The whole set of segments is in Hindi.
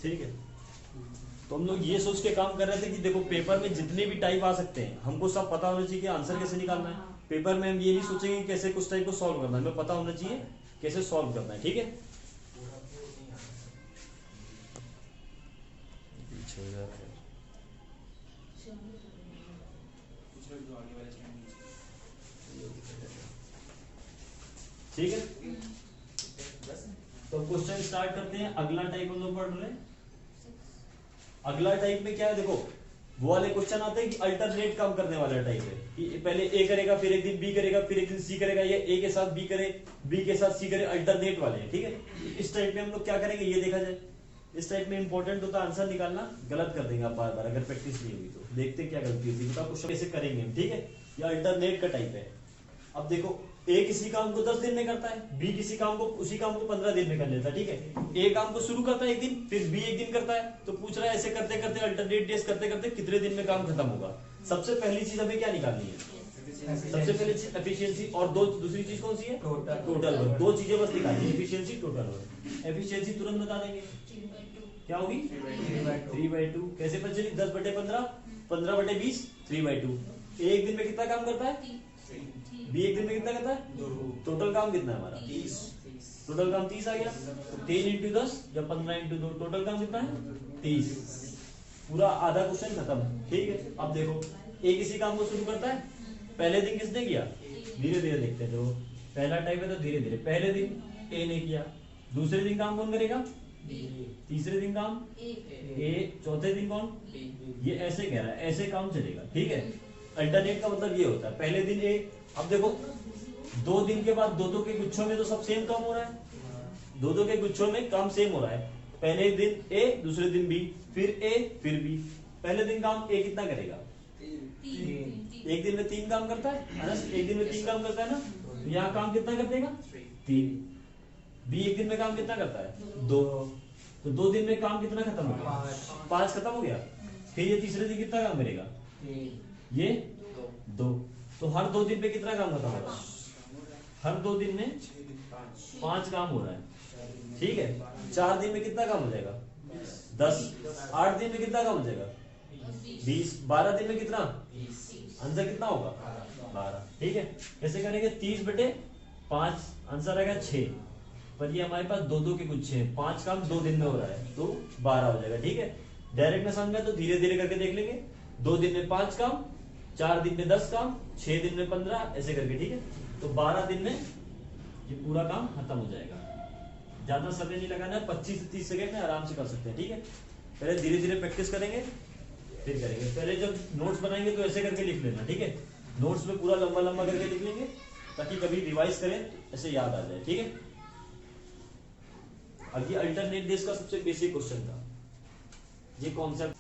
ठीक है। तो हम लोग ये सोच के काम कर रहे थे कि देखो पेपर में जितने भी टाइप आ सकते हैं हमको सब पता होना चाहिए कि आंसर कैसे निकालना है। पेपर में हम ये नहीं सोचेंगे कि कैसे कुछ टाइप को सॉल्व करना है, हमें पता होना चाहिए कैसे सॉल्व करना है। ठीक है, ठीक है। तो क्वेश्चन स्टार्ट करते हैं। अगला टाइप हम लोग पढ़ रहे हैं। अगला टाइप में क्या है, देखो वो वाले क्वेश्चन आते हैं कि अल्टरनेट काम करने वाला टाइप है कि पहले ए करेगा, फिर एक दिन बी करेगा, फिर एक दिन सी करेगा, या ए के साथ बी करे, बी के साथ सी करे, अल्टरनेट वाले हैं। ठीक है, इस टाइप में हम लोग क्या करेंगे ये देखा जाए। इस टाइप में इंपॉर्टेंट होता है आंसर निकालना, गलत कर देंगे आप बार बार अगर प्रैक्टिस नहीं होगी तो। देखते हैं क्या गलती होती है, तो क्वेश्चन कैसे करेंगे हम। ठीक है, ये अल्टरनेट का टाइप है। अब देखो ए किसी काम को 10 दिन में करता है, बी किसी काम को उसी काम को 15 दिन में कर लेता है। ठीक है, ए काम को शुरू करता है एक दिन, फिर बी एक दिन करता है, तो पूछ रहा है ऐसे करते करते अल्टरनेट डेज करते करते कितने दिन में काम खत्म होगा। सबसे पहली चीज हमें क्या निकालनी है, सबसे पहले चीज एफिशिएंसी, और दूसरी चीज कौन सी है, टोटल वर्क। दो चीजें बस निकालनी, एफिशिएंसी टोटल वर्क। एफिशिएंसी तुरंत बता देंगे क्या होगी, 3/2। कैसे पता चली, 10/15, 15/20, 3/2। एक दिन में कितना काम करता है, बी एक दिन में कितना करता है, टोटल काम कितना है हमारा 30। टोटल काम 30 आ गया, तो 3 × 10 या 15 × 2, टोटल काम कितना है 30। पूरा आधा क्वेश्चन खत्म। ठीक है, अब देखो ए किसी काम को शुरू करता है, पहले दिन किसने किया, धीरे धीरे देखते हैं। जो पहला टाइप है तो धीरे धीरे, पहले दिन ए ने किया, दूसरे दिन काम कौन करेगा, तीसरे दिन काम ए, चौथे दिन कौन, ये ऐसे कह रहा है, ऐसे काम चलेगा। ठीक है, अल्टरनेट का मतलब ये होता है पहले दिन ए। अब देखो 2 दिन के बाद दो के गुच्छों में तो सब सेम काम हो रहा है, दो के गुच्छों में काम सेम हो रहा है। पहले दिन ए, दूसरे दिन बी, फिर ए, फिर बी। पहले दिन काम ए कितना करेगा, एक दिन में 3 काम करता है ना, एक दिन में 3 काम करता है ना, तो यहाँ काम कितना कर देगा 3। बी एक दिन में काम कितना करता है 2, तो 2 दिन में काम कितना खत्म हो गया, 5 खत्म हो गया। फिर ये तीसरे दिन कितना काम करेगा, ये 2, तो हर 2 दिन में कितना काम खत्म हो रहा है, हर 2 दिन में 5 काम हो रहा है। ठीक है, 4 दिन में कितना काम हो जाएगा 10, 8 दिन में कितना काम हो जाएगा 20, 12 दिन में कितना, आंसर कितना होगा 12। ठीक है, कैसे करेंगे, 30/5, आंसर आएगा 6। पर ये हमारे पास 2 के गुच्छे हैं, 5 काम 2 दिन में हो रहा है, तो 12 हो जाएगा। ठीक है, डायरेक्ट ना समझ में तो धीरे धीरे करके देख लेंगे। 2 दिन में 5 काम, 4 दिन में 10 काम, 6 दिन में 15, ऐसे करके। ठीक है, तो 12 दिन में ये पूरा काम खत्म हो जाएगा। ज्यादा समय नहीं लगाना, 25 से 30 सेकंड में आराम से कर सकते हैं। ठीक है, पहले धीरे धीरे प्रैक्टिस करेंगे फिर करेंगे। पहले जब नोट्स बनाएंगे तो ऐसे करके लिख लेना। ठीक है, नोट्स में पूरा लंबा लंबा करके लिख लेंगे ताकि कभी रिवाइज करें ऐसे याद आ जाए। ठीक है, अब ये अल्टरनेट डेज का सबसे बेसिक क्वेश्चन था, ये कॉन्सेप्ट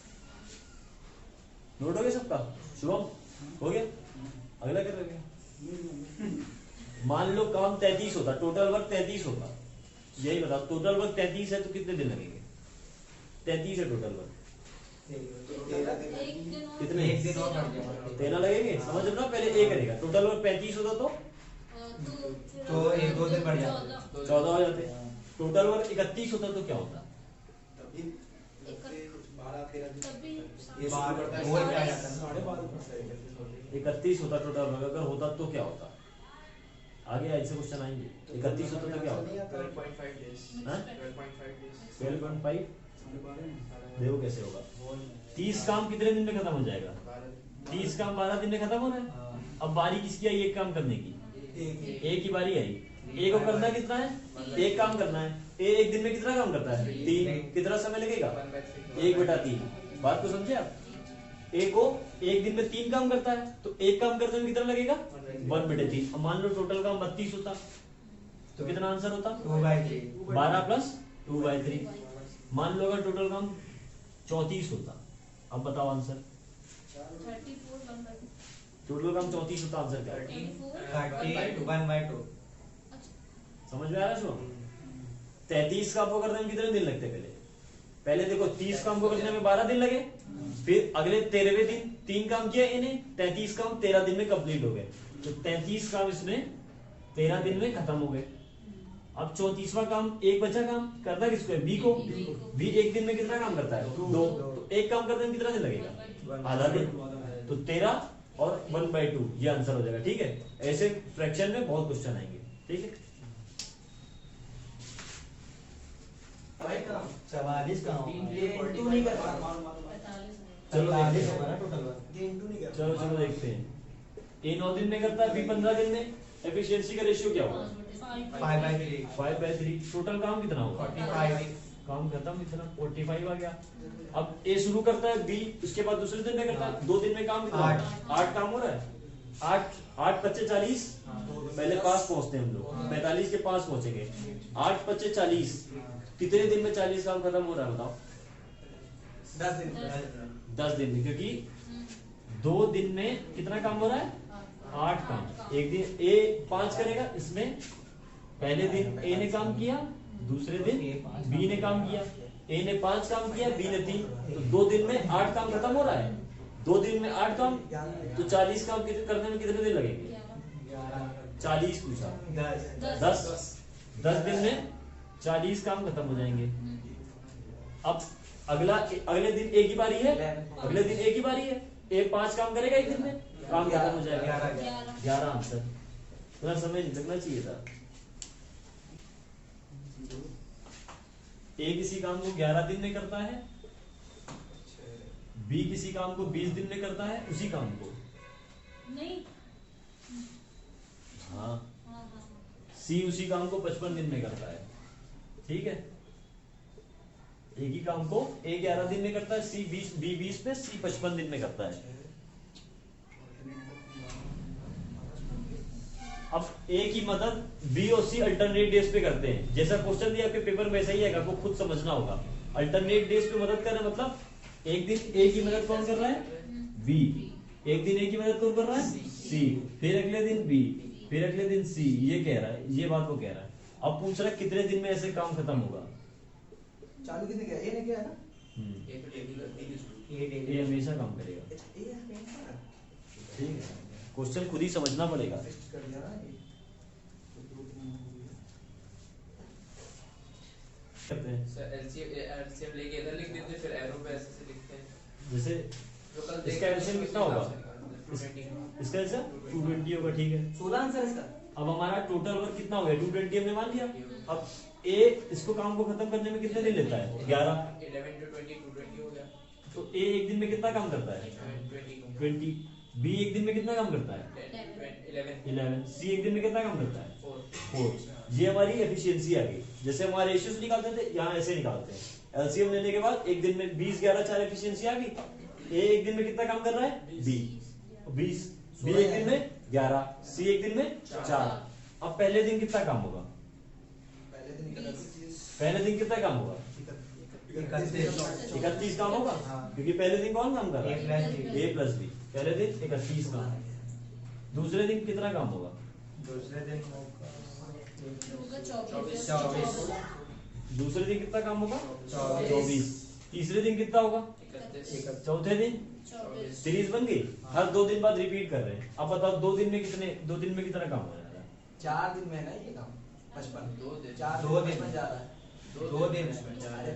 नोट हो गया सबका। शुभम हो गया, अगला क्या रह, मान लो काम 33 होता, टोटल वर्क 33 होता, यही बताओ टोटल वर्क 33 है तो कितने दिन लगेंगे, 33 है टोटल वर्क, कितने, एक दिन और 13 लगेंगे। समझ लो, पहले ए करेगा, टोटल वर्क 35 होता तो 1-2 दिन बढ़ जाते, 14 हो जाते। टोटल वर्क 31 होता तो क्या होता, 31 होता टोटल वर्क, अगर होता तो क्या होता, आगे ऐसे क्वेश्चन आएंगे। 31 होता तो क्या होता, 12.5। देखो कैसे होगा, 30 काम कितने दिन में खत्म हो जाएगा, 30 काम 12 दिन में खत्म हो रहा है। अब बारी किसकी आई, एक काम करने की, एक की बारी आई। ए को करना कितना है, एक काम करना है। ए एक दिन में कितना काम करता है 3, कितना समय लगेगा 1/3। बात को समझे आप, ए को एक दिन में 3 काम करता है, तो एक काम करते हुए कितना लगेगा 1/3। अब मान लो टोटल काम 32 होता तो कितना आंसर होता 2/3, 12 + 2/3। मान लो अगर टोटल काम 34 होता, अब बताओ आंसर, टोटल काम 34 होता, आंसर क्या है 31/2। समझ में आ रहा है। 33 काम को करने में कितने दिन लगते, पहले देखो 30 काम को करने में 12 दिन लगे, फिर अगले 13वें दिन 3 काम किया इन्हें, 33 काम 13 दिन में कंप्लीट हो गए, तो 33 काम इसमें 13 दिन में खत्म हो गए। अब 34वां काम, एक बचा काम करता किसको है, बी को। बी एक दिन में कितना काम करता है, 2। तो एक काम करने में कितना दिन लगेगा, आधा दिन। तो 13 और 1/2 ये आंसर हो जाएगा। ठीक है, ऐसे फ्रैक्शन में बहुत क्वेश्चन आएंगे। ठीक है, 44 का इंटू नहीं करता। चलो देखते हैं। होगा ना टोटल चलो चलो देखते हैं। ए 9 दिन में करता है, बी 15 दिन में। एफिशिएंसी का रेशियो क्या होगा, 5/3 5/3। टोटल काम कितना होगा, 45 काम खत्म, इतना 45 आ गया। अब ए शुरू करता है, बी उसके बाद दूसरे दिन में करता है, 2 दिन में काम कितना, 8 काम हो रहा है। 8 25 40, पहले पास पहुंचते हैं हम लोग, 45 के पास पहुंचेंगे। 8 25 40, कितने दिन में 40 काम खत्म हो रहा है बताओ, 10 दिन 10 दिन में, क्योंकि 2 दिन में कितना काम हो रहा है, 8 काम। एक दिन ए 5 करेगा, इसमें पहले दिन ए ने काम किया, दूसरे दिन बी ने काम किया। ए ने 5 काम किया, बी ने 3, तो 2 दिन में 8 काम खत्म हो रहा है। 2 दिन में 8 काम, तो 40 काम करने में कितने दिन लगेंगे, 40 पूछा, 10 दिन में 40 काम खत्म हो जाएंगे। अब अगले दिन एक ही बारी है, अगले दिन एक ही बारी है, ए 5 काम करेगा एक दिन में, काम खत्म हो जाएगा। 11 आंसर। थोड़ा समय लगना चाहिए था। ए किसी काम को 11 दिन में करता है, बी किसी काम को 20 दिन में करता है, उसी काम को नहीं। हाँ, सी उसी काम को 55 दिन में करता है। ठीक है, एक ही काम को ए 11 दिन में करता है, सी 20, बी 20 में, सी 55 दिन में करता है। अब ए की मदद बी और सी अल्टरनेट डेज पे करते हैं। जैसा क्वेश्चन दिया आपके पेपर में वैसा ही है, आपको खुद समझना होगा। अल्टरनेट डेज पे मदद करना मतलब एक दिन ए की मदद कौन कर रहा है, बी। एक दिन ए की मदद कौन कर रहा है, सी। फिर अगले दिन बी, फिर अगले दिन सी। ये कह रहा है, ये बात वो कह रहा है। अब पूछ रहा है कितने दिन में ऐसे काम खत्म होगा। चालू किसने किया, ए ने किया ना। ये तो ये हमेशा काम करेगा। ठीक है, क्वेश्चन खुद ही समझना पड़ेगा। कर दिया ना ये। करते हैं सर एलसीएम लेके इधर लिख देते, फिर एरो पे ऐसे से लिखते हैं। जैसे तो कल इसका एलसीएम कितना होगा, 220 इसका एलसीएम 220 होगा। ठीक है, 16 आंसर इसका। अब हमारा टोटल वर्क कितना हो गया, 220 हमने मान लिया। अब ए इसको काम को खत्म करने में कितने दिन लेता है, 11। 11 to 20 220 हो गया। तो ए एक दिन में कितना काम करता है, 20। बी एक दिन में कितना काम करता है, 11। सी एक दिन में कितना काम करता है, 4। ये हमारी एफिशिएंसी आ गई। जैसे हमारे रेशियोज निकालते थे, यहाँ ऐसे निकालते हैं। एलसीएम लेने के बाद एक दिन में 20 11 4 एफिशिएंसी आ गई। ए एक दिन में कितना काम कर रहा है, बी 20। बी एक दिन में 11, सी एक दिन में 4। अब पहले दिन कितना काम होगा, पहले दिन कितना काम होगा, 31 काम होगा। क्योंकि पहले दिन कौन काम कर रहा है, ए प्लस बी। पहले दिन 31 काम। दूसरे दिन कितना काम होगा, दूसरे दिन होगा 24। दूसरे दिन कितना काम होगा, 24। तीसरे दिन कितना होगा, 31 चौथे दिन 24। सीरीज बन गई। हर 2 दिन बाद रिपीट कर रहे हैं। अब बताओ 2 दिन में कितना काम हो जा रहा है, 4 दिन में है ना ये काम, 55। 2 दिन 4 2 दिन में जा रहा है। 2 दिन अरे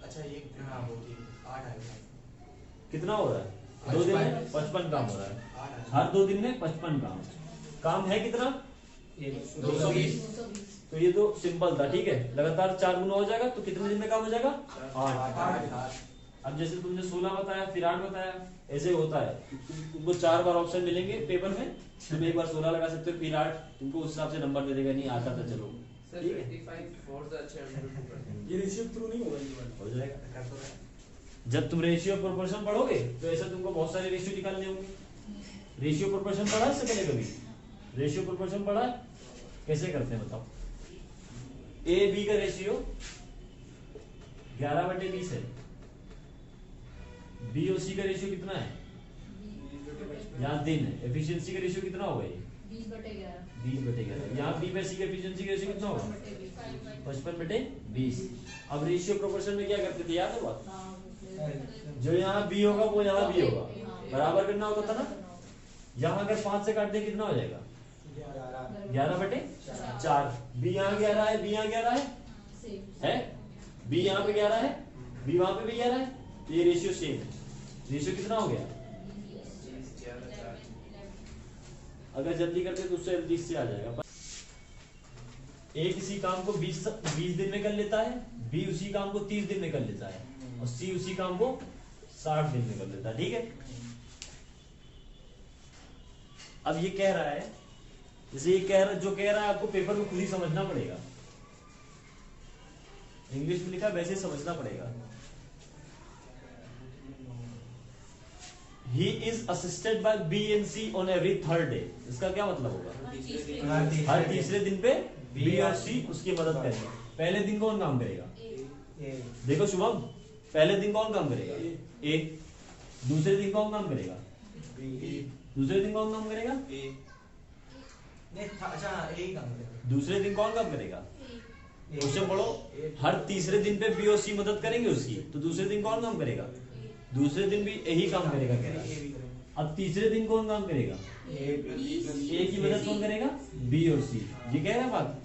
अच्छा ये हाँ वो ठीक 8 आ गया। कितना हो रहा है, 2 दिन में 55 काम हो रहा है। 8 आ गया। हर 2 दिन में 55 काम है कितना, 220। तो ये तो सिंपल था। ठीक है, लगातार 4 गुना हो जाएगा, तो कितने दिन में काम हो जाएगा, 8। अब जैसे तुमने 16 बताया, फिर 8 बताया, ऐसे होता है। तुमको 4 बार ऑप्शन मिलेंगे पेपर में, तुम एक बार 16 लगा सकते हो, फिर 8, तुमको उस हिसाब से नंबर दे देगा। नहीं आता था चलो सर ठीक है, 55 4 से अच्छे 100%। ये रेशियो थ्रू नहीं होगा ये वाला। हो जाएगा। जब तुम रेशियो प्रोपोर्शन पढ़ोगे तो ऐसा तुमको बहुत सारे रेशियो निकालने होंगे। रेशियो प्रोपोर्शन पढ़ा है इससे पहले कभी, रेशियो प्रोपोर्शन पढ़ा है, कैसे करते हैं बताओ। ए बी का रेशियो 11/20 है। बी और सी का रेशियो कितना है, यहाँ 3 है। एफिशिएंसी का रेशियो कितना होगा ये, 20/11। 20/11। यहाँ बी में सी का एफिशिएंसी का रेशियो कितना होगा, 55/20। अब रेशियो प्रोपोर्शन में क्या करते थे, याद है बात, जो यहाँ बी होगा वो यहाँ बी होगा, बराबर करना होता था ना। यहाँ अगर 5 से काट दे कितना हो जाएगा, 11 बटे 4। बी यहाँ 11 है, बी यहाँ 11 है, सेम है बी यहाँ पे 11 है, बी वहां पे भी 11 है, तो ये रेशियो सेम है। रेशियो कितना हो गया? 11 अगर जल्दी करते तो उससे जल्दी इससे आ जाएगा। ए किसी काम को 20 दिन में कर लेता है, बी उसी काम को 30 दिन में कर लेता है, और सी उसी काम को 60 दिन में कर लेता है। ठीक है, अब ये कह रहा है, जैसे ये कह रहा जो कह रहा है आपको पेपर में खुद ही समझना पड़ेगा, इंग्लिश में लिखा वैसे ही समझना पड़ेगा। He is assisted by B and C on every third day। इसका क्या मतलब होगा? हर तीसरे दिन पे बी और सी उसकी मदद करेंगे। पहले दिन कौन काम करेगा? देखो शुभम, पहले दिन कौन काम करेगा? ए। दूसरे दिन कौन काम करेगा? दूसरे दिन कौन काम करेगा? अच्छा यही काम करेगा। दूसरे दिन कौन काम करेगा? क्वेश्चन पढ़ो, हर तीसरे दिन पे बी और सी मदद करेंगे उसकी, तो दूसरे दिन कौन काम करेगा? दूसरे दिन भी यही काम करेगा कह रहा है। अब तीसरे दिन कौन काम करेगा? ए की मदद कौन करेगा? बी और सी। ये कह रहा है बात।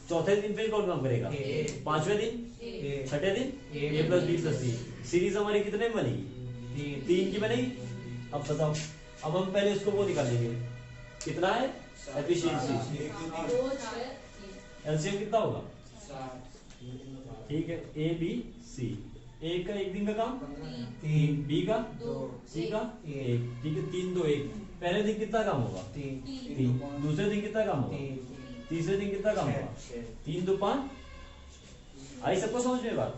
चौथे दिन पे कौन काम करेगा? पांचवें दिन, छठे दिन ए प्लस बी प्लस सी। सीरीज हमारी कितने में बनेगी? 3 की बनेगी। अब बताओ, अब हम पहले इसको वो निकालेंगे, कितना है एफिशिएंसी, एलसीएम कितना होगा? ठीक है, ए बी सी। ए का एक दिन का काम 3, बी का 2, सी का 1। ठीक है, 3 2 1। पहले दिन कितना काम होगा? 3। दूसरे दिन कितना काम होगा? तीसरे दिन कितना काम होगा? 3 2 5। आई सबको समझ में बात?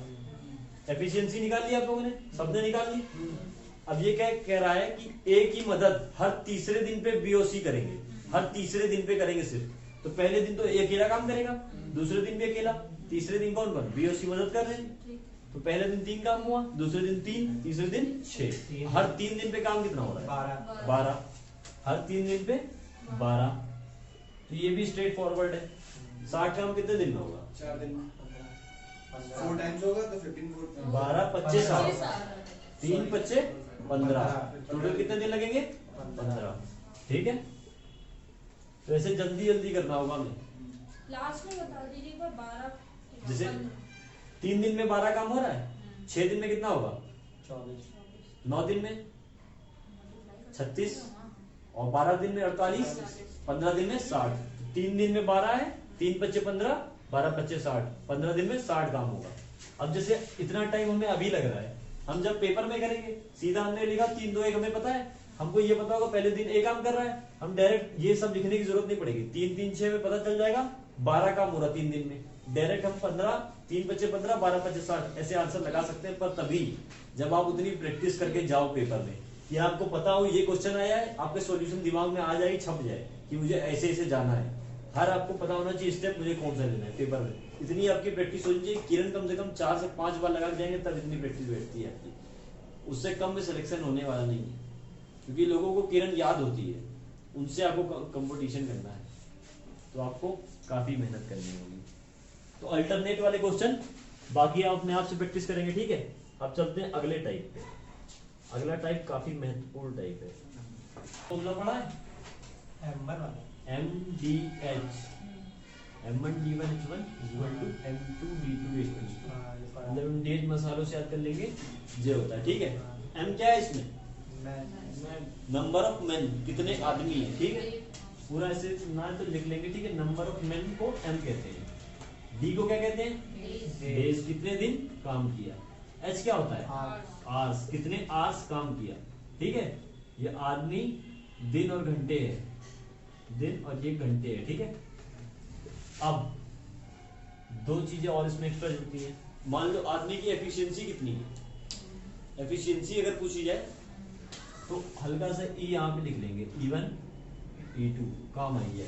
एफिशिएंसी निकाल ली आप लोगों ने, सबने निकाल ली। अब ये क्या कह रहा है कि ए की मदद हर तीसरे दिन पे बी और सी करेंगे, हर तीसरे दिन पे करेंगे सिर्फ। तो पहले दिन तो ए अकेला काम करेगा, दूसरे दिन भी अकेला, तीसरे दिन कौन बी और सी मदद कर रहे हैं। तो पहले दिन 3 काम हुआ, दूसरे दिन 3, तीसरे दिन 6। हर 3 दिन पे काम कितना हो रहा है? 12। हर 3 दिन पे 12। तो ये भी स्ट्रेट फॉरवर्ड है। 60 काम कितने दिन में होगा? 4 दिन में 4 टाइम्स होगा तो 15 12 25 3 25 15। टोटल कितने दिन लगेंगे? 15। ठीक है, तो ऐसे जल्दी जल्दी करना होगा हमें। लास्ट में बता दीजिए एक बार 12 जैसे 3 दिन में 12 काम हो रहा है, 6 दिन में कितना होगा? 9 दिन में 36, और 12 दिन में 48, 15 दिन में 60। 3 दिन में 12 है, 3 25 15, 12 25 60, 15 दिन में 60 काम होगा। अब जैसे इतना टाइम हमें अभी लग रहा है, हम जब पेपर में करेंगे सीधा हमने लिखा 3 2 1, हमें पता है, हमको ये पता होगा पहले दिन ए काम कर रहा है, हम डायरेक्ट ये सब लिखने की जरूरत नहीं पड़ेगी। 3 3 6 में पता चल जाएगा 12 काम हो रहा 3 दिन में। डायरेक्ट हम 15 3 25 15 12 25 60 ऐसे आंसर लगा सकते हैं। पर तभी जब आप उतनी प्रैक्टिस करके जाओ पेपर में, कि आपको पता हो ये क्वेश्चन आया है, आपके सॉल्यूशन दिमाग में आ जाएगी, छप जाए कि मुझे ऐसे ऐसे जाना है। हर आपको पता होना चाहिए स्टेप मुझे कौन सा लेना है पेपर में। इतनी आपकी प्रैक्टिस होनी चाहिए। किरण कम से कम 4 से 5 बार लगा के जाएंगे तब इतनी प्रैक्टिस बैठती है आपकी। उससे कम में सिलेक्शन होने वाला नहीं है, क्योंकि लोगों को किरण याद होती है, उनसे आपको कंपटीशन करना है, तो आपको काफी मेहनत करनी होगी। तो अल्टरनेट वाले क्वेश्चन बाकी आप अपने आप से प्रैक्टिस करेंगे। ठीक है, अब चलते हैं अगले टाइप पे। अगला टाइप काफी महत्वपूर्ण टाइप है। फॉर्मूला पढ़ा है? MDH M1D1H1 = M2D2H2। मतलब MDH मसालों से याद कर लेंगे, जे होता है। ठीक है, M क्या है इसमें? नंबर ऑफ मेन, कितने आदमी है। ठीक है, पूरा ऐसे ना तो लिख लेंगे। ठीक है, नंबर ऑफ मेन को M कहते हैं। D को क्या कहते हैं? डेज, कितने दिन काम किया। H क्या होता है? आवर्स, कितने आवर्स काम किया। ठीक है, ये आदमी, दिन और घंटे है, दिन और ये घंटे है। ठीक है, अब 2 चीजें और इसमें एक्स्ट्रा जुड़ती हैं। मान लो आदमी की एफिशिएंसी कितनी है। एफिशिएंसी अगर पूछी जाए तो हल्का सा ई यहाँ पे लिख लेंगे, E1 E2 काम आई है।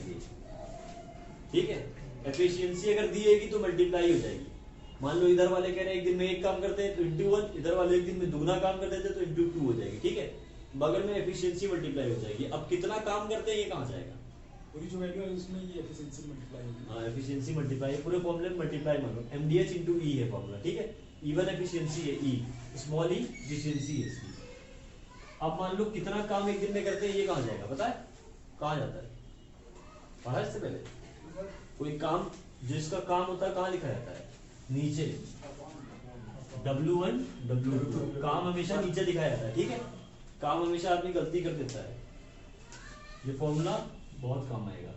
ठीक है, एफिशिएंसी अगर दी जाएगी तो मल्टीप्लाई हो जाएगी। मान लो इधर वाले कह रहे हैं एक दिन में 1 काम करते हैं तो इंटू 1, इधर वाले एक दिन में दुगना काम करते थे तो इंटू 2 हो जाएगी। ठीक है, बगल में एफिशिएंसी मल्टीप्लाई हो जाएगी। अब कितना काम करते हैं ये कहाँ जाएगा? पूरी जो वैल्यू है उसमें ये एफिशिएंसी मल्टीप्लाई होगी। हाँ, एफिशिएंसी मल्टीप्लाई है, पूरे फॉर्मूले में मल्टीप्लाई मानो। MDH × E है फॉर्मूला। ठीक है, E1 एफिशिएंसी है, E स्मॉल e एफिशिएंसी है इसकी। अब मान लो कितना काम एक दिन में करते हैं, ये कहाँ जाएगा पता है? कहाँ जाता है? पढ़ा इससे पहले? कोई काम जिसका काम होता है कहाँ लिखा जाता है? नीचे। W1 W2 काम हमेशा नीचे लिखा जाता है, ठीक है। काम हमेशा आदमी गलती कर देता है। ये फॉर्मूला बहुत काम आएगा,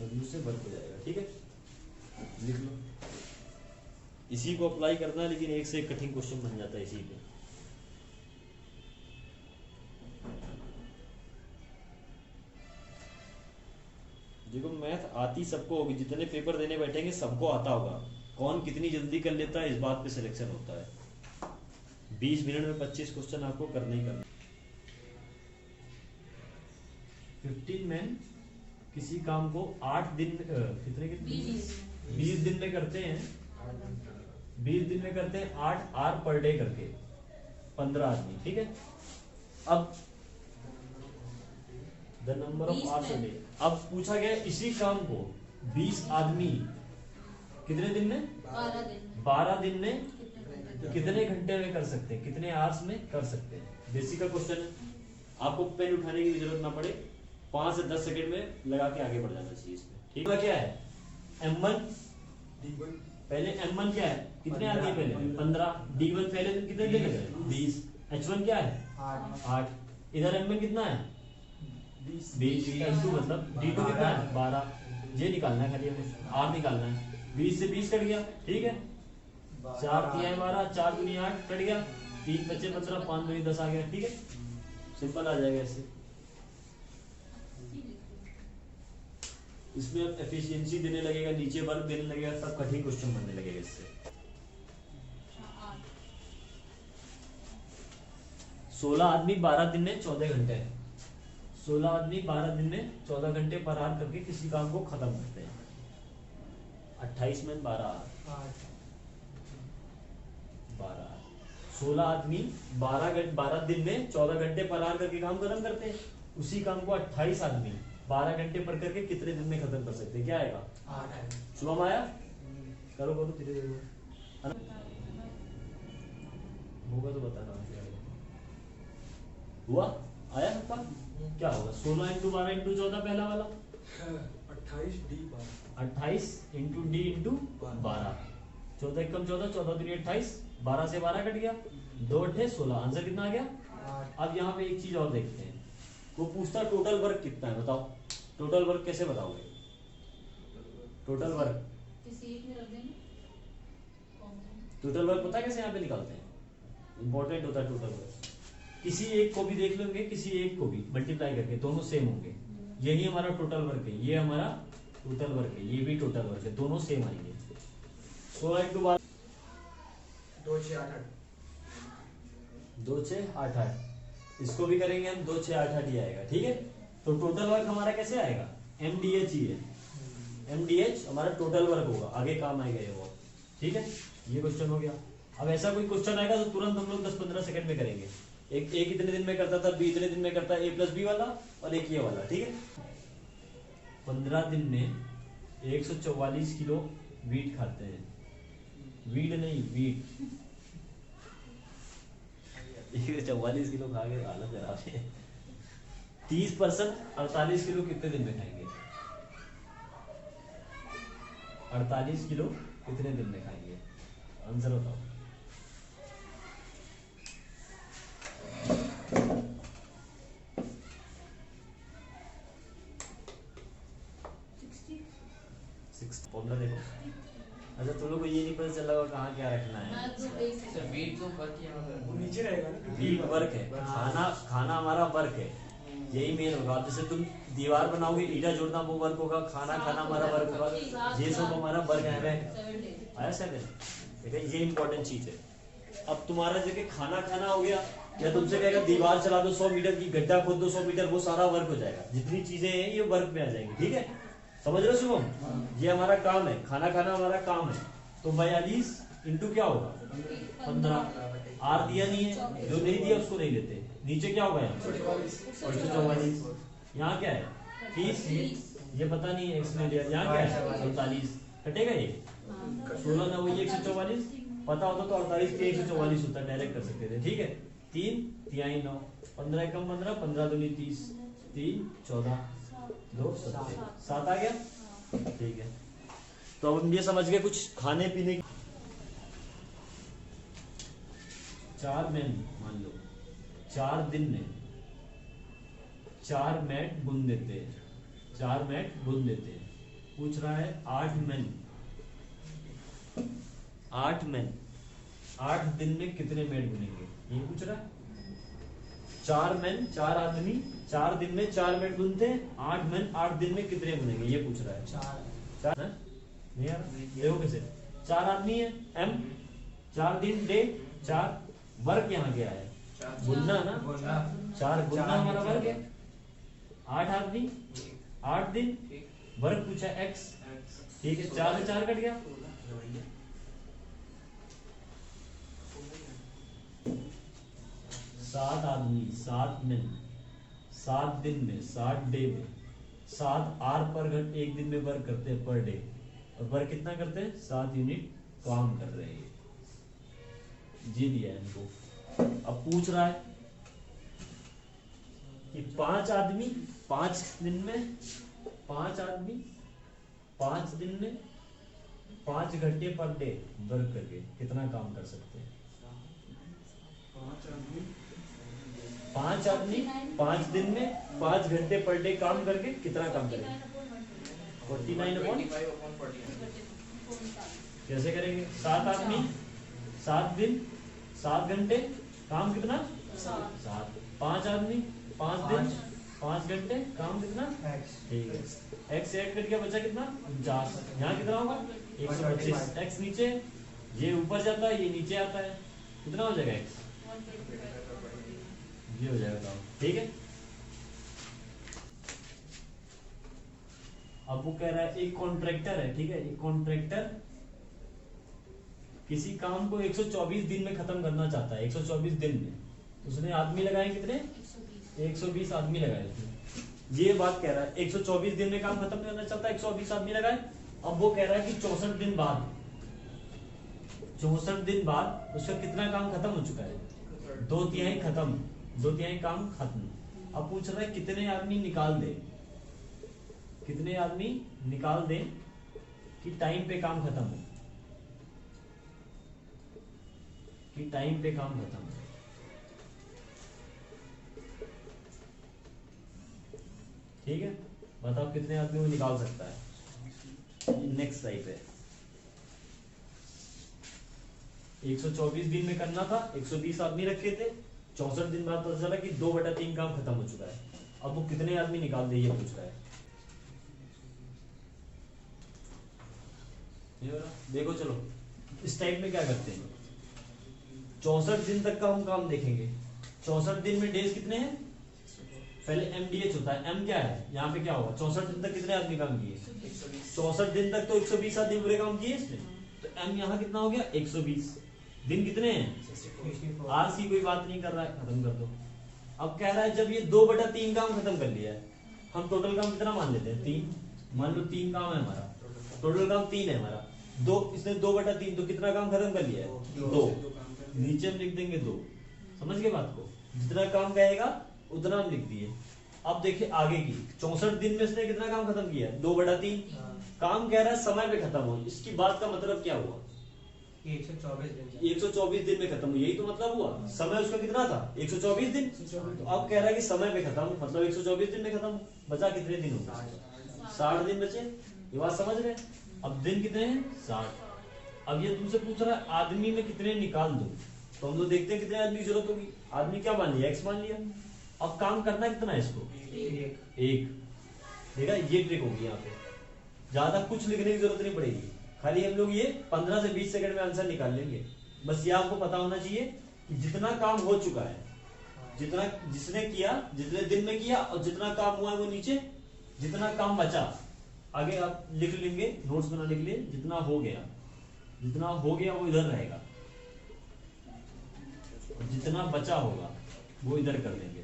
W से वर्क हो जाएगा, ठीक है। लिख लो, इसी को अप्लाई करना है, लेकिन एक से एक कठिन क्वेश्चन बन जाता है इसी पे। देखो मैथ आती सबको होगी, जितने पेपर देने बैठेंगे सबको आता होगा। कौन कितनी जल्दी कर लेता है इस बात पे सिलेक्शन होता है। 20 मिनट में 25 क्वेश्चन आपको करने ही करना। 15 मैन किसी काम को 8 दिन कितने 20 दिन में करते हैं। 20 दिन में करते हैं 8 आवर पर डे करके 15 आदमी, ठीक है। अब the number of hours a day, अब पूछा गया इसी काम को 20 आदमी कितने दिन में? 12 दिन में कितने घंटे में कर सकते हैं, कितने आवर्स में कर सकते हैं। बेसिक का क्वेश्चन है, आपको पेन उठाने की जरूरत ना पड़े, 5 से 10 सेकंड में लगा के आगे बढ़ जाना चाहिए इसमें, ठीक है। क्या है M1 D1, पहले M1 क्या है, कितने आदमी पहले 15, D1 पहले दिन कितने दिन लगे 20, H1 क्या है 8, इधर M1 कितना है 20 इंटू मतलब D2 कितना है 12, ये निकालना है खाली हमें, R निकालना है। 20 से 20 कट गया, ठीक है। 4 3 12, 4 दूनी 8 कट गया, 3 बचे 15, 5 दूनी 10 आ गया, ठीक है। सिंपल आ जाएगा इससे। इसमें अब एफिशिएंसी देने लगेगा, नीचे वर्क देने लगेगा, तब कठिन क्वेश्चन बनने लगेगा इससे। 16 आदमी 12 दिन में 14 घंटे है। 16 आदमी 12 दिन में 14 घंटे पर आवर करके किसी काम को खत्म करते हैं। 28 में 12 16 आदमी 12 दिन में 14 घंटे पर आवर करके काम खत्म करते हैं। उसी काम को 28 आदमी 12 घंटे पर करके कितने दिन में खत्म कर सकते हैं? क्या आएगा 8। शुभम आया? करो करो धीरे धीरे होगा तो बताना। हुआ आया सबका? क्या होगा 16 इंटू 12 इंटू 14 पहला वाला 28 इंटू डी इंटू 12, 14 एकम 14, 14 दूनी 28, 12 से 12 कट गया, 2 8 16, आंसर कितना आ गया। अब यहाँ पे एक चीज और देखते हैं, वो पूछता टोटल वर्क कितना है, बताओ टोटल वर्क कैसे बताओगे? टोटल वर्क टोटल वर्क पता है कैसे यहाँ पे निकालते हैं? इंपॉर्टेंट होता है टोटल वर्क। किसी एक को भी देख लेंगे, किसी एक को भी मल्टीप्लाई करके, दोनों सेम होंगे, यही हमारा टोटल वर्क है, ये हमारा टोटल वर्क है, ये भी टोटल वर्क है, दोनों सेम आएंगे। 16 इंटू 12 2 6 8 2 6 8 8, इसको भी करेंगे हम 2 6 8 8 ही आएगा, ठीक है। तो टोटल वर्क हमारा कैसे आएगा? MDH ही है, MDH हमारा टोटल वर्क होगा, आगे काम आएगा ये वो, ठीक है। ये क्वेश्चन हो गया। अब ऐसा कोई क्वेश्चन आएगा तो तुरंत हम लोग 10-15 सेकंड में करेंगे। एक A कितने दिन में करता था, B इतने दिन में करता है, A + B वाला और एक ये वाला, ठीक है। 15 दिन में 144 किलो वीट खाते हैं, वीट नहीं वीट 144 किलो खा के हालत खराब है। 30% 48 किलो कितने दिन में खाएंगे? 48 किलो कितने दिन में खाएंगे? आंसर बताओ। देखो, अच्छा तुम लोग को ये नहीं पता चला होगा कहाँ क्या रखना है। वीट तो वर्क यहाँ पर नीचे रहेगा ना, वीट वर्क है, खाना हमारा वर्क है, यही मेन होगा। जैसे तुम दीवार बनाओगे, ईटा जोड़ना वो वर्क होगा, खाना हमारा वर्क होगा, ये सब हमारा वर्क है। आया 7? ठीक है, ये इंपॉर्टेंट चीज है। अब तुम्हारा जगह खाना हो गया, या तुमसे कहेगा दीवार चला दो 100 मीटर की, गड्ढा खोद दो 100 मीटर, वो सारा वर्क हो जाएगा। जितनी चीजें हैं ये वर्क में आ जाएंगी, ठीक है। समझ रहे हो शुभम? ये हमारा काम है, खाना हमारा काम है। तो 42 इंटू क्या होगा 15, आर दिया नहीं है, जो नहीं दिया उसको नहीं लेते। नीचे क्या होगा यहाँ 144, यहाँ क्या है 30, ये पता नहीं है इसने लिया। यहाँ क्या है 48, कटेगा ये 16 ना, वही 144, पता होता तो 48 के 144 होता, डायरेक्ट कर सकते थे, ठीक है। 3 3 9, 15 एकम 15, 15 दूनी 30, 3 14, दो सत्ते, 7 आ गया। हाँ। ठीक है, तो अब हम ये समझ गए कुछ खाने पीने की। 4 मैन मान लो 4 दिन में 4 मैट बुन देते हैं, 4 मैट बुन देते हैं। पूछ रहा है 8 मैन 8 दिन में कितने मैट बुनेंगे, ये पूछ रहा है। 4 मैन 4 आदमी 4 दिन में 4 मैट बुनते हैं, 8 मैन 8 दिन में कितने बुनेंगे, ये पूछ रहा है। 4 है? नहीं आ रहा, देखो कैसे। 4 आदमी है एम, 4 दिन डे, 4 वर्क यहाँ क्या है, बुनना ना, बोलना 4 बुनना हमारा वर्क है। 8 आदमी 8 दिन, वर्क पूछा x, ठीक है, 4 से 4 कट गया। 7 आदमी 7 दिन 7 दिन में 7 डे में 7 आर पर घंटे एक दिन में वर्क करते हैं पर डे, और वर्क कितना करते हैं 7 यूनिट काम कर रहे हैं, जी दिया है इनको। अब पूछ रहा है कि 5 आदमी 5 दिन में 5 आदमी 5 दिन में 5 घंटे पर डे वर्क करके कितना काम कर सकते हैं। 5 आदमी 5 दिन में 5 घंटे पर डे काम करके कितना काम करेंगे, 49/49। कैसे करेंगे, 7 आदमी 7 दिन 7 घंटे काम कितना 7, 5 आदमी 5 दिन 5 घंटे काम कितना, ठीक है। x ऐड कर दिया, बचा कितना 49, यहाँ कितना होगा 125। x नीचे, ये ऊपर जाता है ये नीचे आता है, कितना हो जाएगा x, ये हो जाएगा काम, ठीक है। अब वो कह रहा है एक कॉन्ट्रैक्टर है, ठीक है, एक कॉन्ट्रैक्टर किसी काम को 124 दिन में खत्म करना चाहता है, 124 दिन में, तो उसने आदमी लगाए कितने 120 आदमी लगाए उसने। ये बात कह रहा है 124 दिन में काम खत्म करना चाहता है, 120 आदमी लगाए। अब वो कह रहा है कि 64 दिन बाद 64 दिन बाद उसका कितना काम खत्म हो चुका है, 2/3 खत्म, 2/3 काम खत्म। अब पूछ रहा है कितने आदमी निकाल दे, कितने आदमी निकाल दे कि टाइम पे काम खत्म हो, कि टाइम पे काम खत्म हो। ठीक है, बताओ कितने आदमी वो निकाल सकता है। नेक्स्ट टाइप है 124 दिन में करना था, 120 आदमी रखे थे, 64 दिन बाद पता चला कि 2/3 काम खत्म हो चुका है। अब वो कितने आदमी निकाल दे ये पूछ रहा है। ये वाला देखो, चलो इस टाइप में क्या करते हैं, 64 दिन तक का हम काम देखेंगे। 64 दिन में डेज कितने हैं, पहले MDH होता है, M क्या है, यहाँ पे क्या होगा 64 दिन तक कितने आदमी काम किए, 64 दिन तक तो 120 आदमी पूरे काम किए इसने, तो M यहाँ कितना हो गया 120। दिन कितने हैं, RC कोई बात नहीं कर रहा है, खत्म कर दो। अब कह रहा है जब ये 2/3 काम खत्म कर लिया है, हम टोटल काम कितना मान लेते हैं 3, मान लो 3 काम है हमारा, टोटल काम 3 है हमारा, 2 इसने 2/3, तो कितना काम खत्म कर लिया है 2, नीचे हम लिख देंगे 2। समझ गए बात को, जितना काम कहेगा उतना हम लिख दिए। अब देखिए आगे की 64 दिन में इसने कितना काम खत्म किया 2/3 काम कह रहा है समय पे खत्म हो, इसकी बात का मतलब क्या हुआ 124 दिन में खत्म हो, यही तो मतलब हुआ। समय उसका कितना था 124 दिन, तो अब कह रहा है कि समय पे खत्म, मतलब 124 दिन में खत्म। बचा कितने दिन हो, 60 दिन बचे, ये बात समझ रहे। अब दिन कितने हैं 60। अब ये तुमसे पूछ रहा है आदमी में कितने निकाल दो, तो हम लोग देखते हैं कितने आदमी की जरूरत होगी। आदमी क्या मान लिया x मान लिया। अब काम करना कितना है इसको, एक। ठीक है, ये ट्रिक होगी यहाँ पे, ज्यादा कुछ लिखने की जरूरत नहीं पड़ेगी, खाली हम लोग ये 15 से 20 सेकंड में आंसर निकाल लेंगे। बस ये आपको पता होना चाहिए कि जितना काम हो चुका है, जितना जिसने किया, जितने दिन में किया, और जितना काम हुआ है वो नीचे, जितना काम बचा आगे आप लिख लेंगे, नोट्स बना लिख लिए, जितना हो गया वो इधर रहेगा, जितना बचा होगा वो इधर कर देंगे,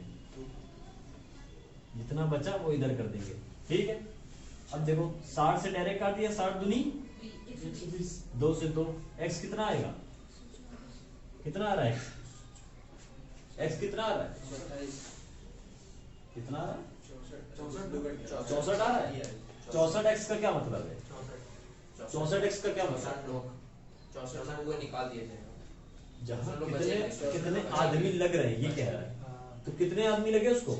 जितना बचा वो इधर कर देंगे। ठीक है, अब देखो 60 से डायरेक्ट काट दिया, 60 दूनी 2 से 2, x कितना आएगा, कितना आ रहा है x कितना आ रहा है, कितना आ रहा है 64 दो घंटे 64 आ रहा है 64x का क्या मतलब है 64x का क्या मतलब 64 लोग 64 लोगों को निकाल दिया जाएगा जहाँ चलो कितने बचे कितने आदमी लग रहे हैं ये कह रहा है तो कितने आदमी लगे उसको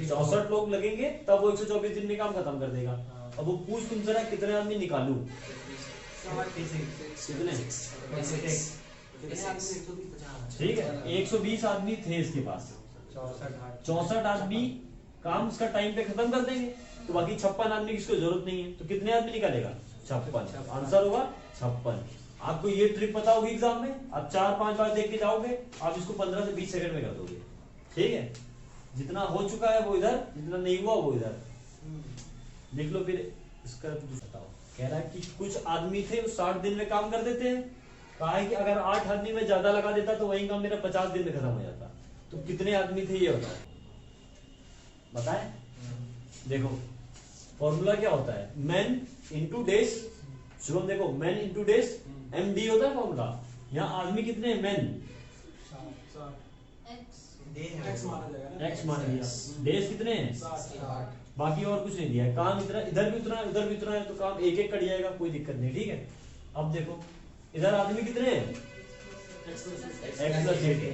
64 लोग लगेंगे तब वो 124 दिन में काम खत्म कर देगा अब वो पूछ तुमसे रहा कितने आदमी निकालू कितने ठीक है 120 आदमी थे इसके पास 64 आदमी काम उसका टाइम पे खत्म कर देंगे तो बाकी 56 आदमी की इसको जरूरत नहीं है तो कितने आदमी निकालेगा 56 आंसर होगा 56 आपको ये ट्रिक पता होगी एग्जाम में आप 4-5 बार देख के जाओगे आप इसको 15 से 20 सेकंड में कर दोगे ठीक है जितना हो चुका है वो इधर जितना नहीं हुआ वो इधर देख लो फिर इसका बताओ कह रहा है कि कुछ आदमी थे वो 60 दिन में काम कर देते हैं कहा है कि अगर 8 आदमी में ज्यादा लगा देता तो वही काम मेरा 50 दिन में खत्म हो जाता तो कितने आदमी थे ये बताओ बताए देखो फॉर्मूला क्या होता है मैन इंटू डेज शुभम देखो मैन इंटू डेज MD होता है फॉर्मूला यहाँ आदमी कितने हैं मैन एक्स माना जाएगा एक्स मान लिया डेज कितने हैं बाकी और कुछ नहीं दिया है काम इतना इधर भी उतना है उधर भी उतना है तो काम एक एक कट जाएगा कोई दिक्कत नहीं ठीक है अब देखो इधर आदमी कितने हैं x+8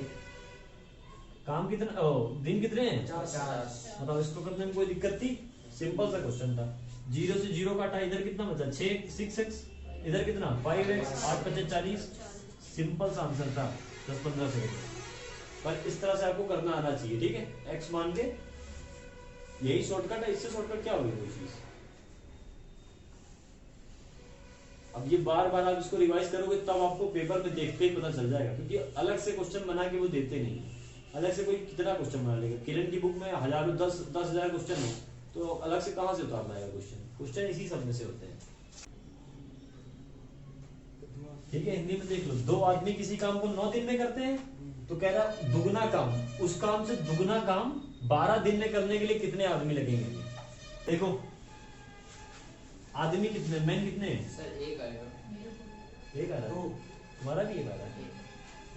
काम कितना दिन कितने हैं मतलब इसको करने में कोई दिक्कत थी सिंपल सा क्वेश्चन था 0 से 0 काटा इधर कितना बचा 6x इधर कितना 5x 8×5 = 40 सिंपल सा आंसर था 10-15 सेकंड पर इस तरह से आपको करना आना चाहिए ठीक है x मान के यही शॉर्टकट है इससे शॉर्टकट क्या होगी कोई चीज अब ये बार बार आप इसको रिवाइज करोगे तब आपको पेपर में देखते ही पता चल जाएगा क्योंकि अलग से क्वेश्चन बना के वो देते नहीं अलग से कोई कितना क्वेश्चन बना लेगा किरण की बुक में हजारों 10,000 क्वेश्चन हो तो अलग से कहां से उतार पाएगा क्वेश्चन इसी सब में से होते हैं ठीक है हिंदी में देख लो 2 आदमी किसी काम को 9 दिन में करते हैं तो कह रहा दुगना काम उस काम से दुगना काम 12 दिन में करने के लिए कितने आदमी लगेंगे देखो आदमी कितने मैन कितने हैं सर एक आएगा एक आ रहा है तुम्हारा भी एक आ रहा है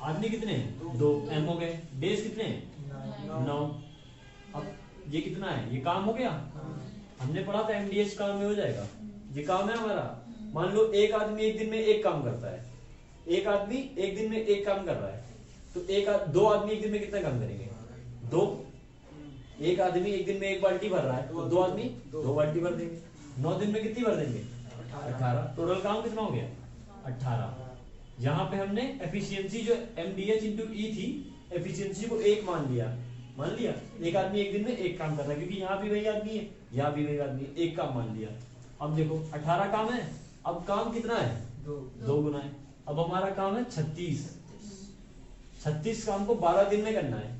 आदमी कितने हैं 2 M हो गए डेज कितने हैं 9 अब ये कितना है ये काम हो गया हमने पढ़ा था MDH काम में हो जाएगा ये काम है हमारा मान लो एक आदमी एक दिन में एक काम करता है एक आदमी एक दिन में एक काम कर रहा है तो 2 आदमी एक दिन में कितना काम करेंगे 2 एक आदमी एक दिन में एक बाल्टी भर रहा है तो 2 आदमी 2 बाल्टी भर देंगे 9 दिन में कितनी भर देंगे 18 टोटल काम कितना हो गया 18 यहाँ पे हमने एफिशिएंसी जो MDH × E थी एफिशिएंसी को 1 मान लिया एक आदमी एक दिन में एक काम कर रहा है क्योंकि यहाँ भी वही आदमी है यहाँ भी वही आदमी एक काम मान लिया अब देखो 18 काम है अब काम कितना है 2 गुना है अब हमारा काम है 36 काम को 12 दिन में करना है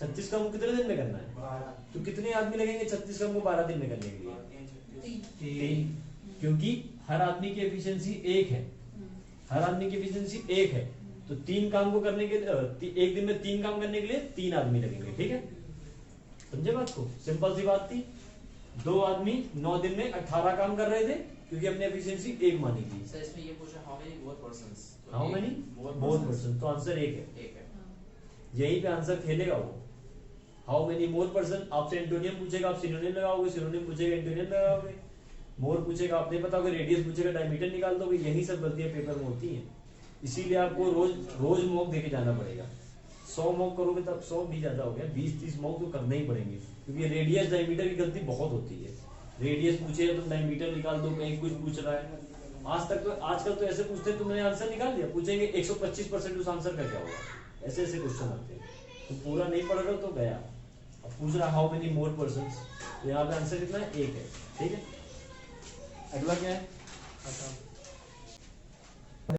36 काम को कितने दिन में करना है तो कितने आदमी लगेंगे 36 काम को 12 दिन में करने के लिए 3 क्योंकि हर आदमी की एफिशिएंसी 1 है हर आदमी की एफिशिएंसी 1 है तो 3 काम को करने के एक दिन में 3 काम करने के लिए 3 आदमी लगेंगे ठीक है समझे बात को सिंपल सी बात थी 2 आदमी 9 दिन में 18 काम कर रहे थे क्योंकि हमने एफिशिएंसी 1 मानी थी सर इसमें ये पूछा how many more persons how many more person तो आंसर 1 है एक है यही पे आंसर खेलेगा वो हाउ मेनी मोर पर्सन आपसे एंटोनियम पूछेगा आप सिनोनिम लगाओगे सिनोनिम पूछेगा एंटोनियम लगाओगे मोर पूछेगा आप नहीं पता होगा रेडियस पूछेगा डायमीटर निकाल दोगे यही सब गलतियां पेपर में होती हैं इसीलिए आपको रोज मॉक देके जाना पड़ेगा 100 मॉक करोगे तब 100 भी ज्यादा हो गया 20-30 मॉक तो करने ही पड़ेंगे क्योंकि रेडियस डायमीटर की गलती बहुत होती है रेडियस पूछे तो डायमीटर निकाल दो कहीं कुछ पूछ रहा है आजकल तो ऐसे पूछते हैं तुमने आंसर निकाल दिया पूछेंगे 125% उस आंसर का क्या होगा ऐसे क्वेश्चन आते हैं तो पूरा नहीं पढ़ रहे तो गया अब पूछ रहा हाउ मेनी मोर पर्संस तो यहाँ पे आंसर कितना है 1 है ठीक है अगला क्या है